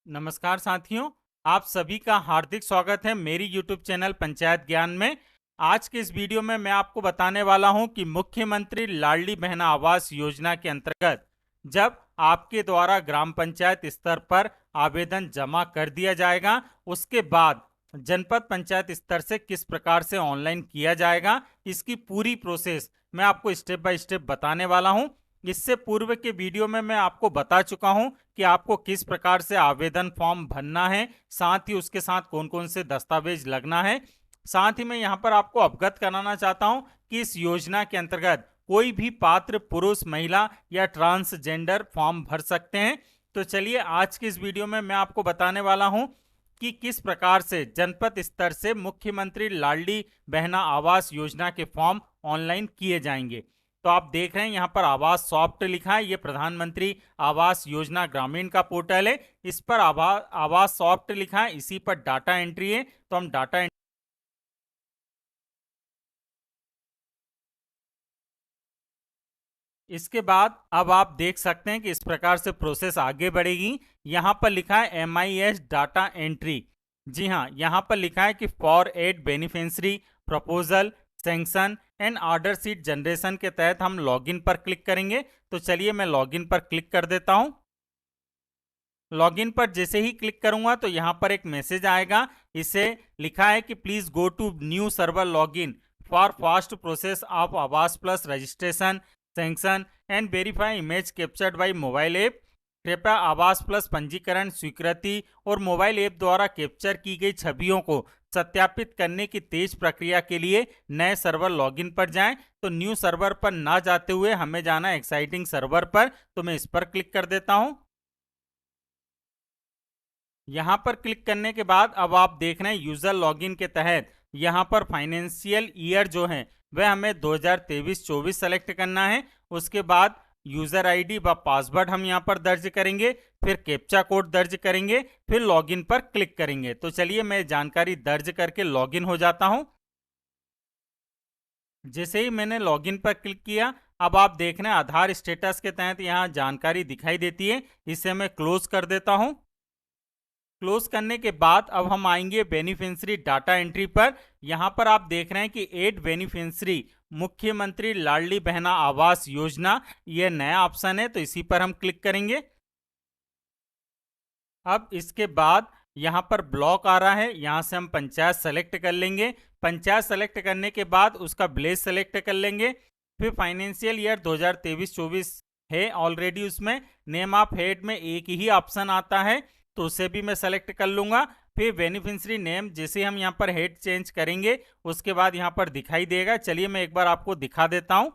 नमस्कार साथियों, आप सभी का हार्दिक स्वागत है मेरी यूट्यूब चैनल पंचायत ज्ञान में। आज के इस वीडियो में मैं आपको बताने वाला हूं कि मुख्यमंत्री लाडली बहन आवास योजना के अंतर्गत जब आपके द्वारा ग्राम पंचायत स्तर पर आवेदन जमा कर दिया जाएगा, उसके बाद जनपद पंचायत स्तर से किस प्रकार से ऑनलाइन किया जाएगा, इसकी पूरी प्रोसेस मैं आपको स्टेप बाय स्टेप बताने वाला हूं। इससे पूर्व के वीडियो में मैं आपको बता चुका हूं कि आपको किस प्रकार से आवेदन फॉर्म भरना है, साथ ही उसके साथ कौन कौन से दस्तावेज लगना है। साथ ही मैं यहां पर आपको अवगत कराना चाहता हूं कि इस योजना के अंतर्गत कोई भी पात्र पुरुष, महिला या ट्रांसजेंडर फॉर्म भर सकते हैं। तो चलिए आज की इस वीडियो में मैं आपको बताने वाला हूं कि किस प्रकार से जनपद स्तर से मुख्यमंत्री लाडली बहना आवास योजना के फॉर्म ऑनलाइन किए जाएंगे। तो आप देख रहे हैं यहाँ पर आवास सॉफ्ट लिखा है, ये प्रधानमंत्री आवास योजना ग्रामीण का पोर्टल है। इस पर आवास सॉफ्ट लिखा है, इसी पर डाटा एंट्री है। तो हम डाटा इसके बाद अब आप देख सकते हैं कि इस प्रकार से प्रोसेस आगे बढ़ेगी। यहाँ पर लिखा है MIS डाटा एंट्री। जी हाँ, यहाँ पर लिखा है कि for add beneficiary proposal sanction and order sheet generation के तहत हम लॉगिन पर क्लिक करेंगे। तो चलिए मैं लॉगिन पर क्लिक कर देता हूँ। लॉगिन पर जैसे ही क्लिक करूंगा तो यहाँ पर एक मैसेज आएगा। इसे लिखा है कि please go to new server login for fast process of Awaas Plus registration sanction and verify image captured by mobile app. कृपया आवास प्लस पंजीकरण स्वीकृति और मोबाइल ऐप द्वारा कैप्चर की गई छवियों को सत्यापित करने की तेज प्रक्रिया के लिए नए सर्वर लॉगिन पर जाएं। तो न्यू सर्वर पर ना जाते हुए हमें जाना एक्साइटिंग सर्वर पर। तो मैं इस पर क्लिक कर देता हूं। यहां पर क्लिक करने के बाद अब आप देख रहे हैं यूजर लॉगिन के तहत यहां पर फाइनेंशियल ईयर जो है वह हमें 2023-24 सेलेक्ट करना है। उसके बाद यूजर आईडी व पासवर्ड हम यहां पर दर्ज करेंगे, फिर कैप्चा कोड दर्ज करेंगे, फिर लॉगिन पर क्लिक करेंगे। तो चलिए मैं जानकारी दर्ज करके लॉगिन हो जाता हूं। जैसे ही मैंने लॉगिन पर क्लिक किया, अब आप देख रहे हैं आधार स्टेटस के तहत यहां जानकारी दिखाई देती है। इसे मैं क्लोज कर देता हूं। क्लोज करने के बाद अब हम आएंगे बेनिफिशियरी डाटा एंट्री पर। यहां पर आप देख रहे हैं कि एड बेनिफिशियरी मुख्यमंत्री लाडली बहना आवास योजना, यह नया ऑप्शन है। तो इसी पर हम क्लिक करेंगे। अब इसके बाद यहां पर ब्लॉक आ रहा है, यहां से हम पंचायत सेलेक्ट कर लेंगे। पंचायत सेलेक्ट करने के बाद उसका विलेज सेलेक्ट कर लेंगे। फिर फाइनेंशियल ईयर 2023-24 है ऑलरेडी, उसमें नेम ऑफ हेड में एक ही ऑप्शन आता है, तो उसे भी मैं सेलेक्ट कर लूंगा। फिर बेनिफिशियरी नेम जैसे हम यहाँ पर हेड चेंज करेंगे उसके बाद यहाँ पर दिखाई देगा। चलिए मैं एक बार आपको दिखा देता हूँ।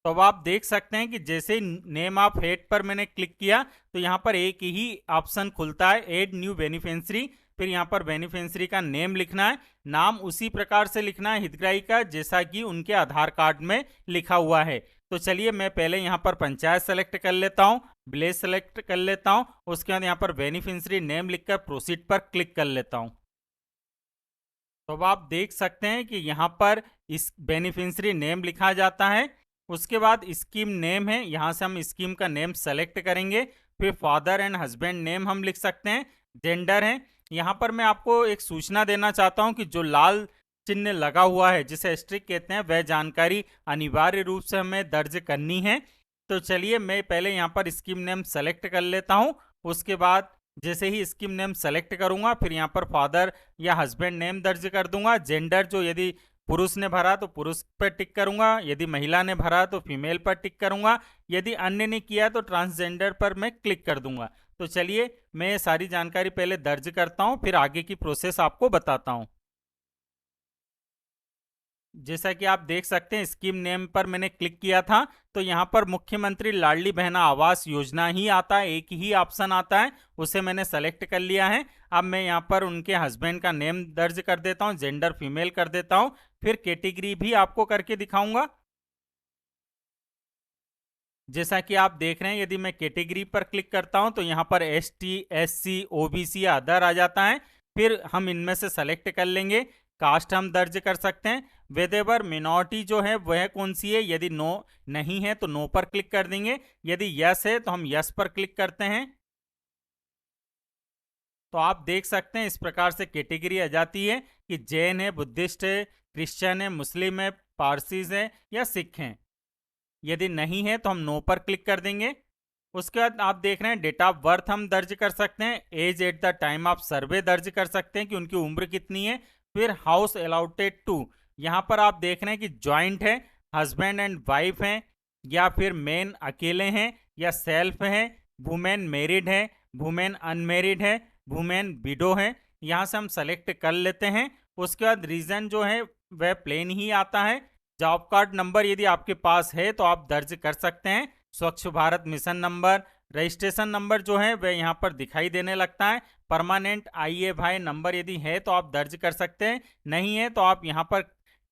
तो अब आप देख सकते हैं कि जैसे नेम ऑफ हेड पर मैंने क्लिक किया तो यहाँ पर एक ही ऑप्शन खुलता है, एड न्यू बेनिफिशियरी। फिर यहाँ पर बेनिफिशियरी का नेम लिखना है, नाम उसी प्रकार से लिखना है हितग्राही का जैसा कि उनके आधार कार्ड में लिखा हुआ है। तो चलिए मैं पहले यहाँ पर पंचायत सेलेक्ट कर लेता हूँ, विलेज सेलेक्ट कर लेता हूँ, उसके बाद यहाँ पर बेनिफिशियरी नेम लिखकर प्रोसीड पर क्लिक कर लेता हूँ। तो अब आप देख सकते हैं कि यहाँ पर इस बेनिफिशियरी नेम लिखा जाता है। उसके बाद स्कीम नेम है, यहाँ से हम स्कीम का नेम सेलेक्ट करेंगे। फिर फादर एंड हस्बैंड नेम हम लिख सकते हैं। जेंडर है, यहाँ पर मैं आपको एक सूचना देना चाहता हूँ कि जो लाल चिन्ह लगा हुआ है जिसे एस्ट्रिक कहते हैं, वह जानकारी अनिवार्य रूप से हमें दर्ज करनी है। तो चलिए मैं पहले यहाँ पर स्कीम नेम सेलेक्ट कर लेता हूँ। उसके बाद जैसे ही स्कीम नेम सेलेक्ट करूंगा फिर यहाँ पर फादर या हस्बैंड नेम दर्ज कर दूंगा। जेंडर जो यदि पुरुष ने भरा तो पुरुष पर टिक करूंगा, यदि महिला ने भरा तो फीमेल पर टिक करूंगा, यदि अन्य ने किया तो ट्रांसजेंडर पर मैं क्लिक कर दूंगा। तो चलिए मैं सारी जानकारी पहले दर्ज करता हूं, फिर आगे की प्रोसेस आपको बताता हूं। जैसा कि आप देख सकते हैं स्कीम नेम पर मैंने क्लिक किया था तो यहाँ पर मुख्यमंत्री लाडली बहना आवास योजना ही आता है, एक ही ऑप्शन आता है, उसे मैंने सेलेक्ट कर लिया है। अब मैं यहाँ पर उनके हस्बैंड का नेम दर्ज कर देता हूँ, जेंडर फीमेल कर देता हूँ, फिर कैटेगरी भी आपको करके दिखाऊंगा। जैसा कि आप देख रहे हैं यदि मैं कैटेगरी पर क्लिक करता हूं तो यहाँ पर ST SC OBC अदर आ जाता है। फिर हम इनमें से सेलेक्ट कर लेंगे। कास्ट हम दर्ज कर सकते हैं। वेदेवर मिनॉरिटी जो है वह कौन सी है, यदि नो नहीं है तो नो पर क्लिक कर देंगे, यदि यस है तो हम यस पर क्लिक करते हैं। तो आप देख सकते हैं इस प्रकार से कैटेगरी आ जाती है कि जैन है, बुद्धिस्ट है, क्रिश्चियन है, मुस्लिम है, पारसीज है या सिख हैं। यदि नहीं है तो हम नो पर क्लिक कर देंगे। उसके बाद आप देख रहे हैं डेट ऑफ बर्थ हम दर्ज कर सकते हैं, as at the time of survey दर्ज कर सकते हैं कि उनकी उम्र कितनी है। फिर हाउस अलॉटेड टू, यहाँ पर आप देख रहे हैं कि जॉइंट है, हस्बैंड एंड वाइफ हैं, या फिर मेन अकेले हैं, या सेल्फ है, वुमेन मैरिड है, वुमेन अनमेरिड है, वुमेन विडो है। यहाँ से हम सेलेक्ट कर लेते हैं। उसके बाद रीजन जो है वह प्लेन ही आता है। जॉब कार्ड नंबर यदि आपके पास है तो आप दर्ज कर सकते हैं। स्वच्छ Bharat mission number, registration number जो है वह यहाँ पर दिखाई देने लगता है। परमानेंट IAVAI नंबर यदि है तो आप दर्ज कर सकते हैं, नहीं है तो आप यहाँ पर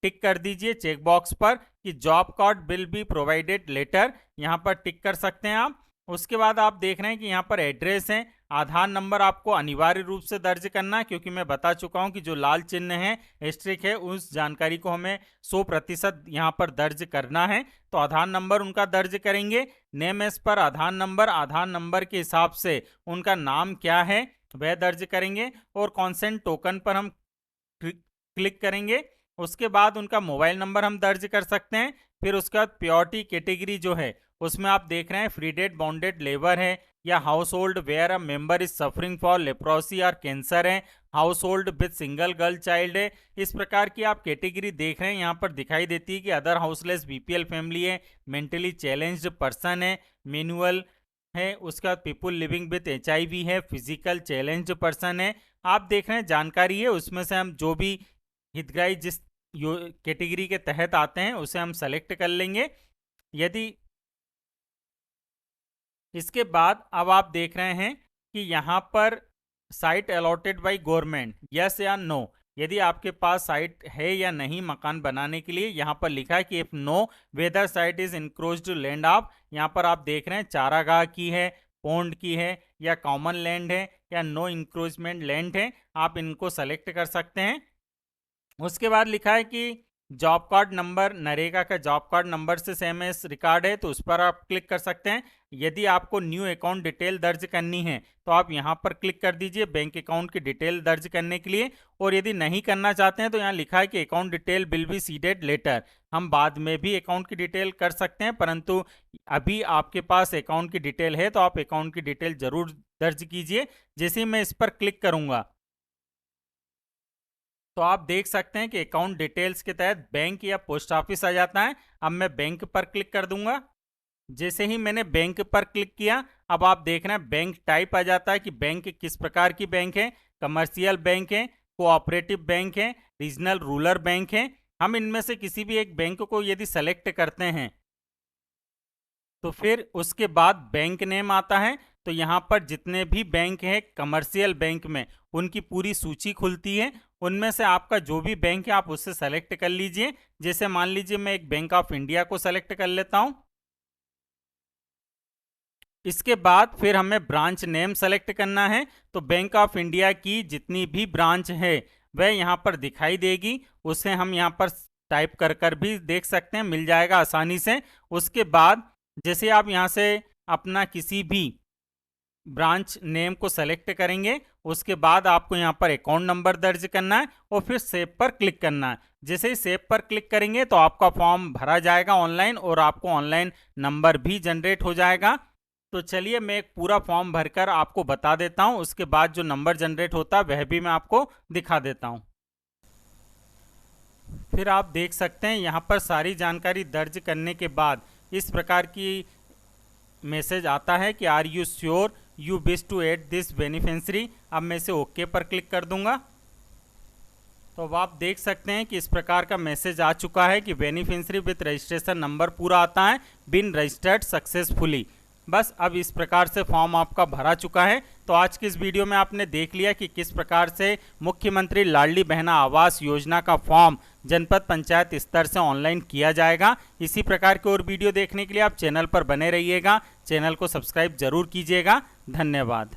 टिक कर दीजिए चेक बॉक्स पर कि job card will be provided later, यहाँ पर टिक कर सकते हैं आप। उसके बाद आप देख रहे हैं कि यहाँ पर एड्रेस है। आधार नंबर आपको अनिवार्य रूप से दर्ज करना है, क्योंकि मैं बता चुका हूं कि जो लाल चिन्ह है एस्ट्रिक है उस जानकारी को हमें 100% यहाँ पर दर्ज करना है। तो आधार नंबर उनका दर्ज करेंगे। नेम एज पर आधार नंबर के हिसाब से उनका नाम क्या है वह दर्ज करेंगे। और कॉन्सेंट टोकन पर हम क्लिक करेंगे। उसके बाद उनका मोबाइल नंबर हम दर्ज कर सकते हैं। फिर उसके बाद प्योरिटी कैटेगरी जो है उसमें आप देख रहे हैं फ्री डेट बॉन्डेड लेबर है, या household where a member is suffering for leprosy और कैंसर है, household with single girl child है। इस प्रकार की आप कैटेगरी देख रहे हैं यहाँ पर दिखाई देती है कि अदर हाउसलेस BPL फैमिली है, मेंटली चैलेंज्ड पर्सन है, मैनुअल है। उसके बाद पीपुल लिविंग विद HIV है, फिजिकल चैलेंज्ड पर्सन है। आप देख रहे हैं जानकारी है, उसमें से हम जो भी हितग्राही जिस कैटेगरी के तहत आते हैं उसे हम सेलेक्ट कर लेंगे। यदि इसके बाद अब आप देख रहे हैं कि यहाँ पर site allotted by government, yes या नो, यदि आपके पास साइट है या नहीं मकान बनाने के लिए, यहाँ पर लिखा है कि if no whether site is enclosed land of, यहाँ पर आप देख रहे हैं चारागाह की है, पोंड की है, या कॉमन लैंड है, या नो इंक्रोचमेंट लैंड है। आप इनको सेलेक्ट कर सकते हैं। उसके बाद लिखा है कि जॉब कार्ड नंबर नरेगा का जॉब कार्ड नंबर से सेम एस रिकॉर्ड है, तो उस पर आप क्लिक कर सकते हैं। यदि आपको न्यू अकाउंट डिटेल दर्ज करनी है तो आप यहां पर क्लिक कर दीजिए बैंक अकाउंट की डिटेल दर्ज करने के लिए। और यदि नहीं करना चाहते हैं तो यहाँ लिखा है कि account detail will be seeded later, हम बाद में भी अकाउंट की डिटेल कर सकते हैं, परंतु अभी आपके पास अकाउंट की डिटेल है तो आप अकाउंट की डिटेल जरूर दर्ज कीजिए। जैसे ही मैं इस पर क्लिक करूंगा तो आप देख सकते हैं कि अकाउंट डिटेल्स के तहत बैंक या पोस्ट ऑफिस आ जाता है। अब मैं बैंक पर क्लिक कर दूंगा। जैसे ही मैंने बैंक पर क्लिक किया अब आप देख रहे हैं बैंक टाइप आ जाता है कि बैंक किस प्रकार की बैंक है, कमर्शियल बैंक है, कोऑपरेटिव बैंक है, रीजनल रूरल बैंक है। हम इनमें से किसी भी एक बैंक को यदि सेलेक्ट करते हैं तो फिर उसके बाद बैंक नेम आता है। तो यहाँ पर जितने भी बैंक हैं कमर्शियल बैंक में उनकी पूरी सूची खुलती है। उनमें से आपका जो भी बैंक है आप उससे सेलेक्ट कर लीजिए। जैसे मान लीजिए मैं एक बैंक ऑफ इंडिया को सेलेक्ट कर लेता हूं। इसके बाद फिर हमें ब्रांच नेम सेलेक्ट करना है। तो बैंक ऑफ इंडिया की जितनी भी ब्रांच है वह यहाँ पर दिखाई देगी, उसे हम यहाँ पर टाइप कर भी देख सकते हैं, मिल जाएगा आसानी से। उसके बाद जैसे आप यहाँ से अपना किसी भी ब्रांच नेम को सेलेक्ट करेंगे उसके बाद आपको यहाँ पर अकाउंट नंबर दर्ज करना है और फिर सेव पर क्लिक करना है। जैसे ही सेव पर क्लिक करेंगे तो आपका फॉर्म भरा जाएगा ऑनलाइन और आपको ऑनलाइन नंबर भी जनरेट हो जाएगा। तो चलिए मैं एक पूरा फॉर्म भरकर आपको बता देता हूँ, उसके बाद जो नंबर जनरेट होता है वह भी मैं आपको दिखा देता हूँ। फिर आप देख सकते हैं यहाँ पर सारी जानकारी दर्ज करने के बाद इस प्रकार की मैसेज आता है कि are you sure you wish to add this beneficiary. अब मैं इसे ओके पर क्लिक कर दूंगा। तो अब आप देख सकते हैं कि इस प्रकार का मैसेज आ चुका है कि बेनिफिशियरी विथ रजिस्ट्रेशन नंबर पूरा आता है, बिन रजिस्टर्ड सक्सेसफुली। बस अब इस प्रकार से फॉर्म आपका भरा चुका है। तो आज की इस वीडियो में आपने देख लिया कि किस प्रकार से मुख्यमंत्री लाडली बहना आवास योजना का फॉर्म जनपद पंचायत स्तर से ऑनलाइन किया जाएगा। इसी प्रकार के और वीडियो देखने के लिए आप चैनल पर बने रहिएगा, चैनल को सब्सक्राइब जरूर कीजिएगा। धन्यवाद।